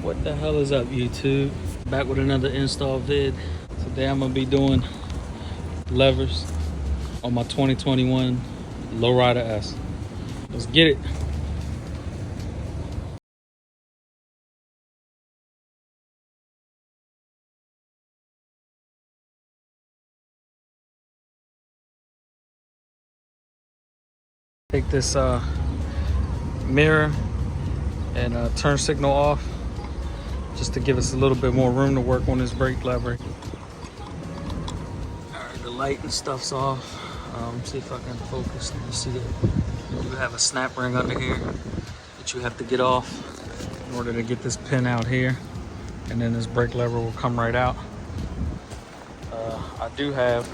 What the hell is up, YouTube? Back with another install vid. Today I'm gonna be doing levers on my 2021 Lowrider S. Let's get it. Take this mirror and turn signal off, just to give us a little bit more room to work on this brake lever. Alright, the light and stuff's off. See if I can focus. You see that you have a snap ring under here that you have to get off in order to get this pin out here, and then this brake lever will come right out. I do have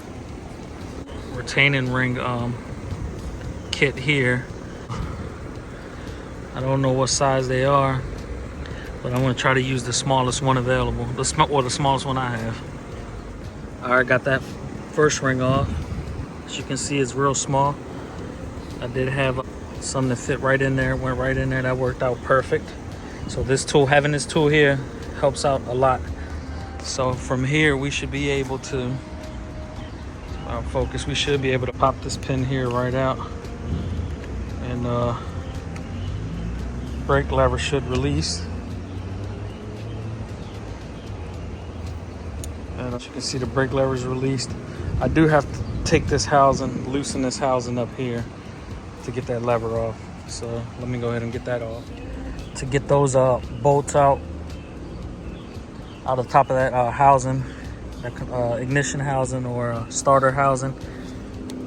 retaining ring kit here. I don't know what size they are, but I'm gonna try to use the smallest one available. The smallest one I have. All right, got that first ring off. As you can see, it's real small. I did have some that fit right in there, went right in there. That worked out perfect. So this tool, having this tool here, helps out a lot. So from here, we should be able to focus. We should be able to pop this pin here right out, and brake lever should release. And as you can see, the brake lever is released. I do have to take this housing, loosen this housing up here to get that lever off. So let me go ahead and get that off. To get those bolts out of the top of that housing, that ignition housing or starter housing,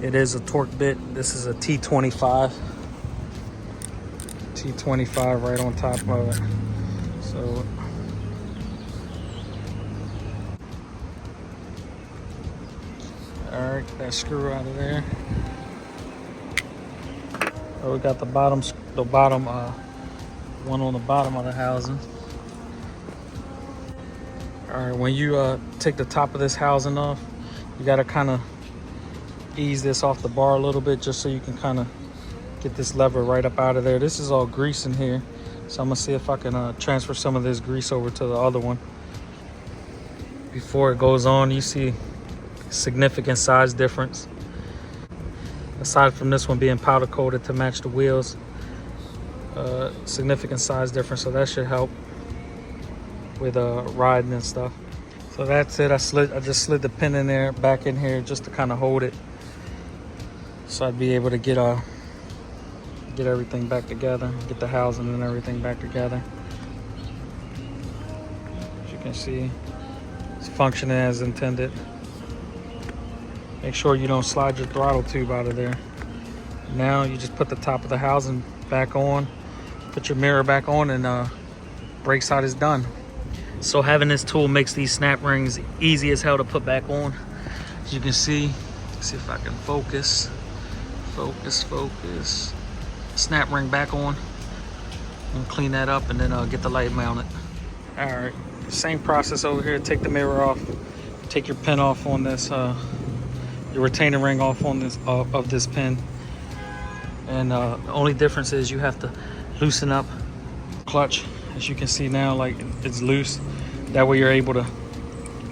it is a torque bit. This is a T25 right on top of it. So all right, that screw out of there. Oh, we got the bottom one on the bottom of the housing. All right, when you take the top of this housing off, you got to kind of ease this off the bar a little bit, just so you can kind of get this lever right up out of there. This is all grease in here, so I'm gonna see if I can transfer some of this grease over to the other one. Before it goes on, you see significant size difference. Aside from this one being powder coated to match the wheels, significant size difference, so that should help with riding and stuff. So that's it. I just slid the pin in there, back in here, just to kind of hold it, so I'd be able to get everything back together, get the housing and everything back together. As you can see, it's functioning as intended. Make sure you don't slide your throttle tube out of there. Now you just put the top of the housing back on, put your mirror back on, and brake side is done. So having this tool makes these snap rings easy as hell to put back on. As you can see, let's see if I can focus. Focus. Snap ring back on. And clean that up, and then get the light mounted. All right, same process over here. Take the mirror off. Take your pin off on this. Your retaining ring off on this of this pin. And the only difference is you have to loosen up clutch. As you can see now, like, it's loose. That way you're able to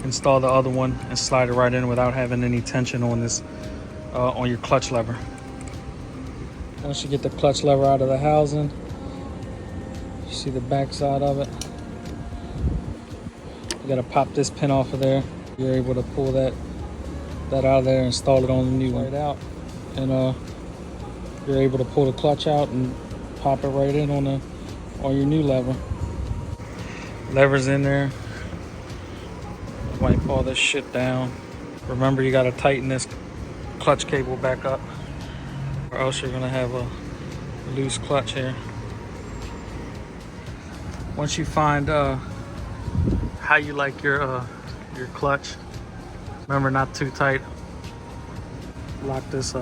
install the other one and slide it right in without having any tension on this on your clutch lever. Once you get the clutch lever out of the housing, you see the back side of it. You gotta pop this pin off of there. You're able to pull that out of there and install it on the new one. Right out, and you're able to pull the clutch out and pop it right in on your new lever. Lever's in there. Wipe all this shit down. Remember, you gotta tighten this clutch cable back up, or else you're gonna have a loose clutch here. Once you find how you like your clutch, remember, not too tight. Lock this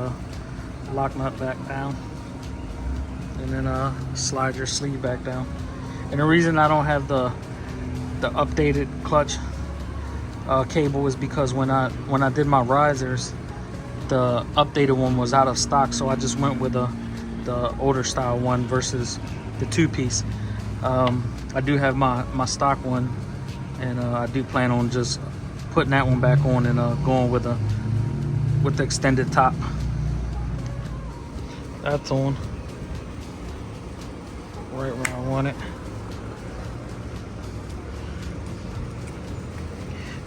lock nut back down, and then slide your sleeve back down. And the reason I don't have the updated clutch cable is because when I did my risers, the updated one was out of stock, so I just went with the older style one versus the two-piece. I do have my stock one, and I do plan on just putting that one back on and going with the extended top. That's on right where I want it.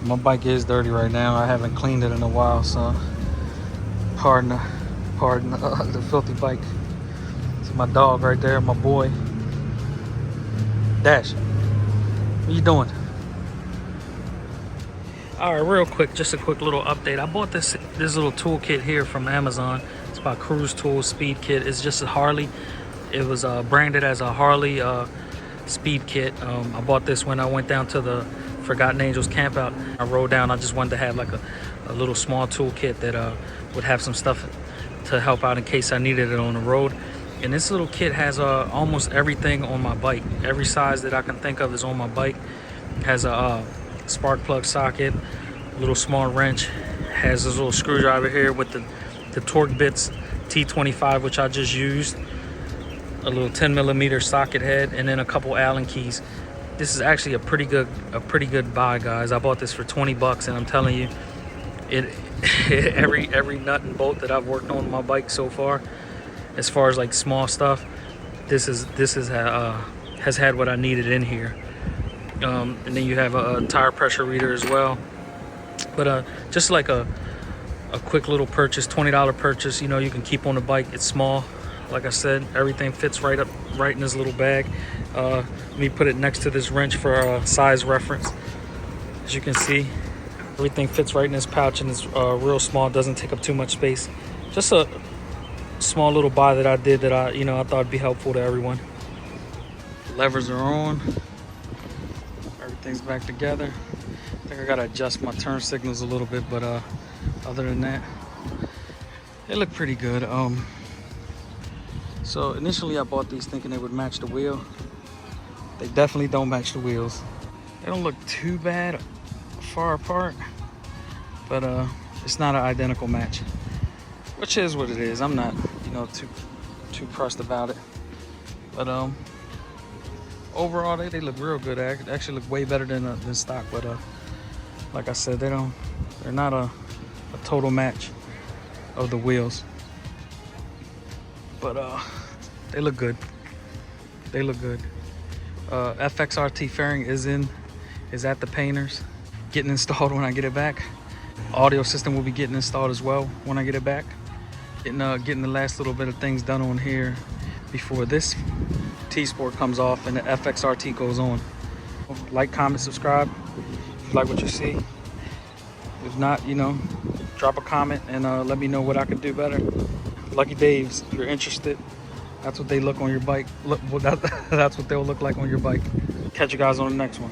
My bike is dirty right now. I haven't cleaned it in a while, so pardon the filthy bike. See my dog right there, my boy. Dash, what you doing? All right, real quick, just a quick little update. I bought this little toolkit here from Amazon. It's by Cruise Tools Speed Kit. It's just a Harley. It was branded as a Harley speed kit. I bought this when I went down to the Forgotten Angels camp out. I rode down. I just wanted to have like a little small toolkit that would have some stuff to help out in case I needed it on the road. And this little kit has almost everything on my bike. Every size that I can think of is on my bike. It has a spark plug socket, a little small wrench, has this little screwdriver here with the torque bits T25, which I just used, a little 10mm socket head, and then a couple Allen keys. This is actually a pretty good buy, guys. I bought this for 20 bucks, and I'm telling you, every nut and bolt that I've worked on my bike so far, as far as like small stuff, this has had what I needed in here. And then you have a tire pressure reader as well. But just like a quick little purchase, $20 purchase. You know, you can keep on the bike. It's small. Like I said, everything fits right in this little bag. Let me put it next to this wrench for size reference. As you can see, everything fits right in this pouch, and it's real small. Doesn't take up too much space. Just a small little buy that I did that I thought would be helpful to everyone. Levers are on. Everything's back together. I think I gotta adjust my turn signals a little bit, but other than that, they look pretty good. So initially I bought these thinking they would match the wheel. They definitely don't match the wheels. They don't look too bad far apart, but it's not an identical match, which is what it is. I'm not, too pressed about it. But overall, they look real good. They actually look way better than stock. But like I said, they're not a total match of the wheels. But they look good. They look good. FXRT fairing is at the painters, getting installed when I get it back. Audio system will be getting installed as well when I get it back. Getting the last little bit of things done on here before this T-Sport comes off and the FXRT goes on. Like, comment, subscribe if you like what you see. If not, drop a comment and let me know what I could do better. Lucky Daves, if you're interested, that's what they look on your bike. That's what they'll look like on your bike. Catch you guys on the next one.